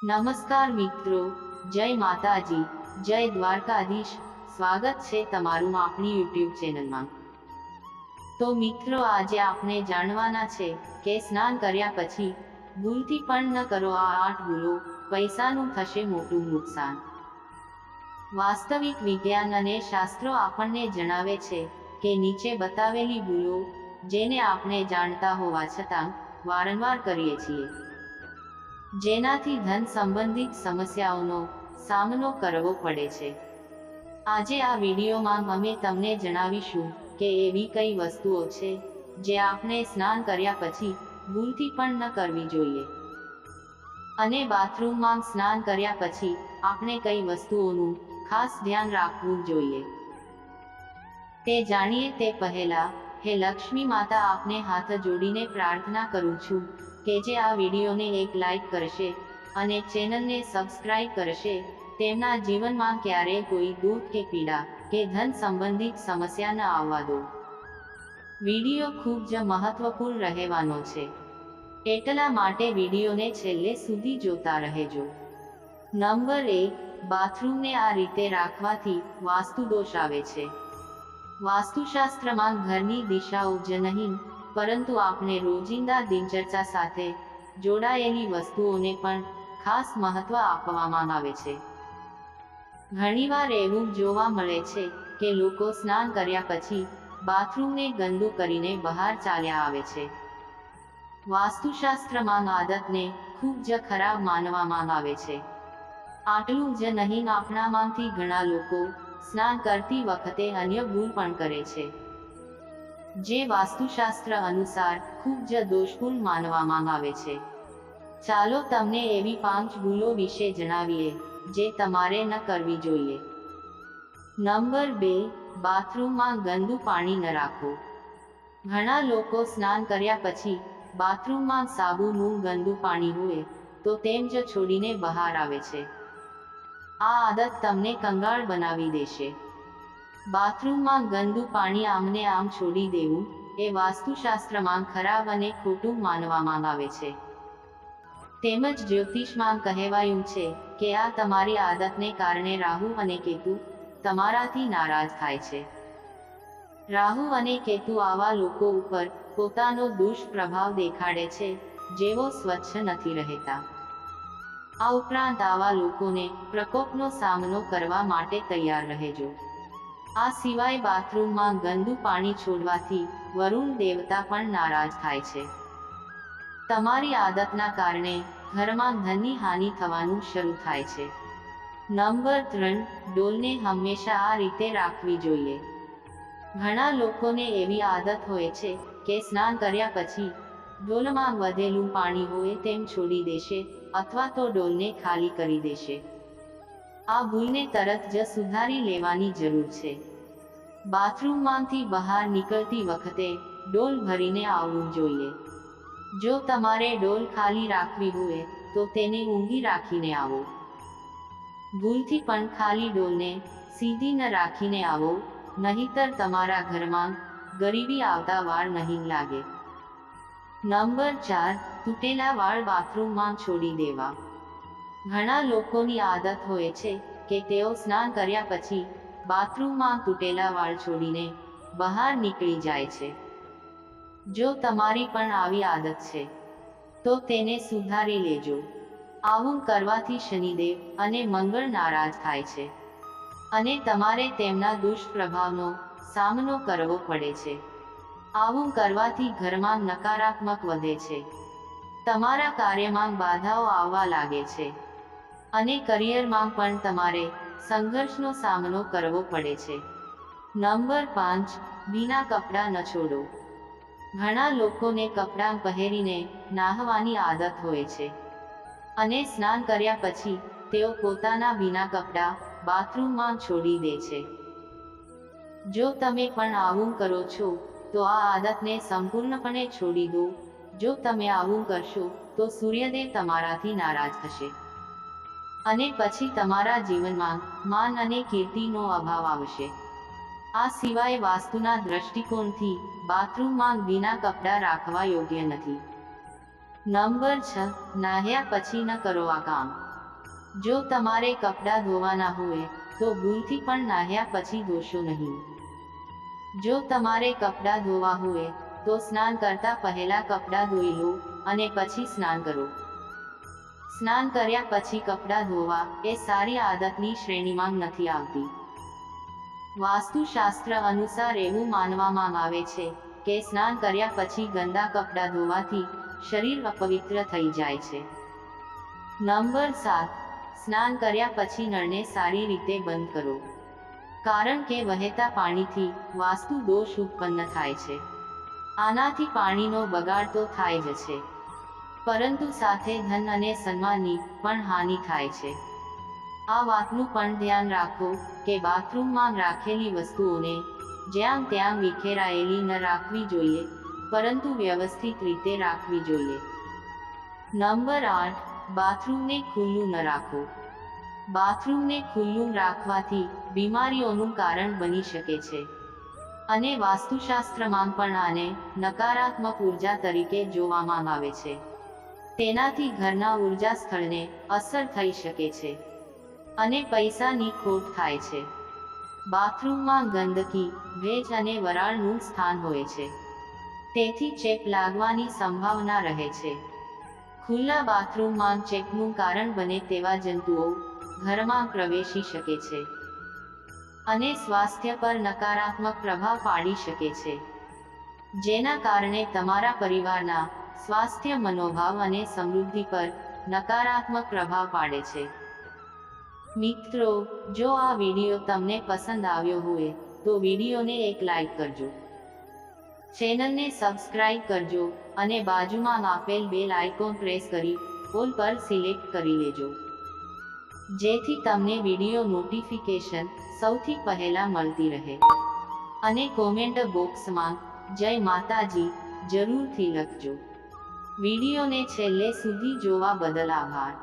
નમસ્કાર મિત્રો, જય માતાજી, જય દ્વારકાધીશ. સ્વાગત છે તમારું આપણી યુટ્યુબ ચેનલમાં. તો મિત્રો, આજે આપણે જાણવાના છે કે સ્નાન કર્યા પછી ભૂલથી પણ ન કરો આ 8 ભૂલો, પૈસાનું થશે મોટું નુકસાન. વાસ્તવિક વિજ્ઞાન અને શાસ્ત્રો આપણને જણાવે છે કે નીચે બતાવેલી ભૂલો, જેને આપણે જાણતા હોવા છતાં વારંવાર કરીએ છીએ, જેનાથી ધન સંબંધિત સમસ્યાઓનો સામનો કરવો પડે છે. આજે આ વિડીયોમાં અમે તમને જણાવીશું કે એવી કઈ વસ્તુઓ છે જે આપણે સ્નાન કર્યા પછી ભૂલથી પણ ન કરવી જોઈએ, અને બાથરૂમમાં સ્નાન કર્યા પછી આપણે કઈ વસ્તુઓનું ખાસ ધ્યાન રાખવું જોઈએ. તે જાણીએ તે પહેલા, હે લક્ષ્મી માતા, આપને હાથ જોડીને પ્રાર્થના કરું છું કે જે આ વિડીયોને એક લાઈક કરશે અને ચેનલને સબસ્ક્રાઇબ કરશે, તેમના જીવનમાં ક્યારેય કોઈ દુઃખ કે પીડા કે ધન સંબંધિત સમસ્યા ન આવવા દો. વિડીયો ખૂબ જ મહત્વપૂર્ણ રહેવાનો છે, એટલા માટે વિડીયોને છેલ્લે સુધી જોતા રહેજો. નંબર 1, બાથરૂમને આ રીતે રાખવાથી વાસ્તુ દોષ આવે છે. વાસ્તુશાસ્ત્રમાં ઘરની દિશાઓ જ નહીં, પરંતુ આપણે રોજિંદા દિનચર્યા સાથે જોડાયેલી વસ્તુઓને પણ ખાસ મહત્વ આપવામાં આવે છે. ઘણીવાર એવું જોવા મળે છે કે લોકો સ્નાન કર્યા પછી બાથરૂમને ગંદુ કરીને બહાર ચાલ્યા આવે છે. વાસ્તુશાસ્ત્રમાં આદતને ખૂબ જ ખરાબ માનવામાં આવે છે. આટલું જ નહીં, આપણામાંથી ઘણા લોકો સ્નાન કરતી વખતે અન્ય ભૂલ પણ કરે છે, જે વાસ્તુશાસ્ત્ર અનુસાર ખૂબ જ દોષપૂર્ણ માનવામાં આવે છે. ચાલો તમને એવી 5 ભૂલો વિશે જણાવીએ જે તમારે ન કરવી જોઈએ. નંબર 2, બાથરૂમમાં ગંદુ પાણી ન રાખો. ઘણા લોકો સ્નાન કર્યા પછી બાથરૂમમાં સાબુનું ગંદુ પાણી હોય તો તેમ જ છોડીને બહાર આવે છે. આ આદત તમને કંગાળ બનાવી દેશે. બાથરૂમમાં ગંદુ પાણી આમને આમ છોડી દેવું એ વાસ્તુશાસ્ત્રમાં ખરાબ અને ખોટું માનવામાં આવે છે. તેમજ જ્યોતિષમાં કહેવાયું છે કે આ તમારી આદતને કારણે રાહુ અને કેતુ તમારાથી નારાજ થાય છે. રાહુ અને કેતુ આવા લોકો ઉપર પોતાનો દુષ્પ્રભાવ દેખાડે છે, જેઓ સ્વચ્છ નથી રહેતા. આ ઉપરાંત આવા લોકોને પ્રકોપનો સામનો કરવા માટે તૈયાર રહેજો. આ સિવાય બાથરૂમમાં ગંદુ પાણી છોડવાથી વરુણ દેવતા પણ નારાજ થાય છે. તમારી આદતના કારણે ઘરમાં ધનની હાનિ થવાનું શરૂ થાય છે. નંબર 3, ડોલને હંમેશા આ રીતે રાખવી જોઈએ. ઘણા લોકોને એવી આદત હોય છે કે સ્નાન કર્યા પછી ડોલમાં વધેલું પાણી હોય તેમ છોડી દેશે અથવા તો ડોલને ખાલી કરી દેશે. આ ભૂલને તરત જ સુધારી લેવાની જરૂર છે. બાથરૂમમાંથી બહાર નીકળતી વખતે ડોલ ભરીને આવવું જોઈએ. જો તમારે ડોલ ખાલી રાખવી હોય તો તેને ઊંઘી રાખીને આવો. ભૂલથી પણ ખાલી ડોલને સીધી ન રાખીને આવો, નહીતર તમારા ઘરમાં ગરીબી આવતા વાર નહીં લાગે. નંબર 4, તૂટેલા વાળ બાથરૂમમાં છોડી દેવા. ઘણા લોકોની આદત હોય છે કે તેઓ સ્નાન કર્યા પછી બાથરૂમમાં તૂટેલા વાળ છોડીને બહાર નીકળી જાય છે. જો તમારી પણ આવી આદત છે તો તેને સુધારી લેજો. આવું કરવાથી શનિદેવ અને મંગળ નારાજ થાય છે અને તમારે તેમના દુષ્પ્રભાવનો સામનો કરવો પડે છે. આવું કરવાથી ઘરમાં નકારાત્મક વધે છે, તમારા કાર્યમાં બાધાઓ આવવા લાગે છે અને કરિયરમાં પણ તમારે સંઘર્ષનો સામનો કરવો પડે છે. નંબર 5, ભીના કપડાં ન છોડો. ઘણા લોકોને કપડાં પહેરીને નાહવાની આદત હોય છે અને સ્નાન કર્યા પછી તેઓ પોતાના ભીના કપડાં બાથરૂમમાં છોડી દે છે. જો તમે પણ આવું કરો છો તો આ આદતને સંપૂર્ણપણે છોડી દો. જો તમે આવું કરશો તો સૂર્યદેવ તમારાથી નારાજ થશે અને પછી તમારા જીવનમાં માન અને કીર્તિનો અભાવ આવશે. આ સિવાય વાસ્તુના દ્રષ્ટિકોણથી બાથરૂમમાં ભીના કપડાં રાખવા યોગ્ય નથી. નંબર 6, નાહ્યા પછી ન કરો આ કામ. જો તમારે કપડાં ધોવાના હોય તો ભૂલથી પણ નાહ્યા પછી ધોશો નહીં. જો તમારે કપડાં ધોવા હોય તો સ્નાન કરતા પહેલા કપડાં ધોઈ લો અને પછી સ્નાન કરો. સ્નાન કર્યા પછી કપડાં ધોવા એ સારી આદતની શ્રેણીમાં નથી આવતી. વાસ્તુશાસ્ત્ર અનુસાર એવું માનવામાં આવે છે કે સ્નાન કર્યા પછી ગંદા કપડાં ધોવાથી શરીર અપવિત્ર થઈ જાય છે. નંબર 7. સ્નાન કર્યા પછી નળને સારી રીતે બંધ કરો, કારણ કે વહેતા પાણીથી વાસ્તુ દોષ ઉત્પન્ન થાય છે. આનાથી પાણીનો બગાડ તો થાય જ છે, પરંતુ સાથે ધન અને સન્માનની પણ હાનિ થાય છે. આ વાતનું પણ ધ્યાન રાખો કે બાથરૂમમાં રાખેલી વસ્તુઓને જ્યાં ત્યાં વિખેરાયેલી ન રાખવી જોઈએ, પરંતુ વ્યવસ્થિત રીતે રાખવી જોઈએ. નંબર 8. બાથરૂમને ખુલ્લું ન રાખો. બાથરૂમને ખુલ્લું રાખવાથી બીમારીઓનું કારણ બની શકે છે અને વાસ્તુશાસ્ત્રમાં પણ આને નકારાત્મક ઉર્જા તરીકે જોવામાં આવે છે. તેનાથી ઘરના ઉર્જા સ્થળને અસર થઈ શકે છે અને પૈસાની ખોટ થાય છે. બાથરૂમમાં ગંદકી, ભેજ અને વરાળનું સ્થાન હોય છે, તેથી ચેપ લાગવાની સંભાવના રહે છે. ખુલ્લા બાથરૂમમાં ચેપનું કારણ બને તેવા જંતુઓ ઘરમાં પ્રવેશી શકે છે અને સ્વાસ્થ્ય પર નકારાત્મક પ્રભાવ પાડી શકે છે, જેના કારણે તમારા પરિવારના સ્વાસ્થ્ય, મનોભાવ અને સમૃદ્ધિ પર નકારાત્મક પ્રભાવ પાડે છે. મિત્રો, જો આ વિડીયો તમને પસંદ આવ્યો હોય તો વિડીયોને એક લાઈક કરજો, ચેનલને સબસ્ક્રાઇબ કરજો અને બાજુમાં આપેલ બેલ આઇકોન પ્રેસ કરી ઓલ પર સિલેક્ટ કરી લેજો, જેથી તમને વિડીયો નોટિફિકેશન સૌથી પહેલા મળતી રહે. અને કોમેન્ટ બોક્સમાં જય માતાજી જરૂરથી લખજો. વિડીયોને છેલ્લે સુધી જોવા બદલ આભાર.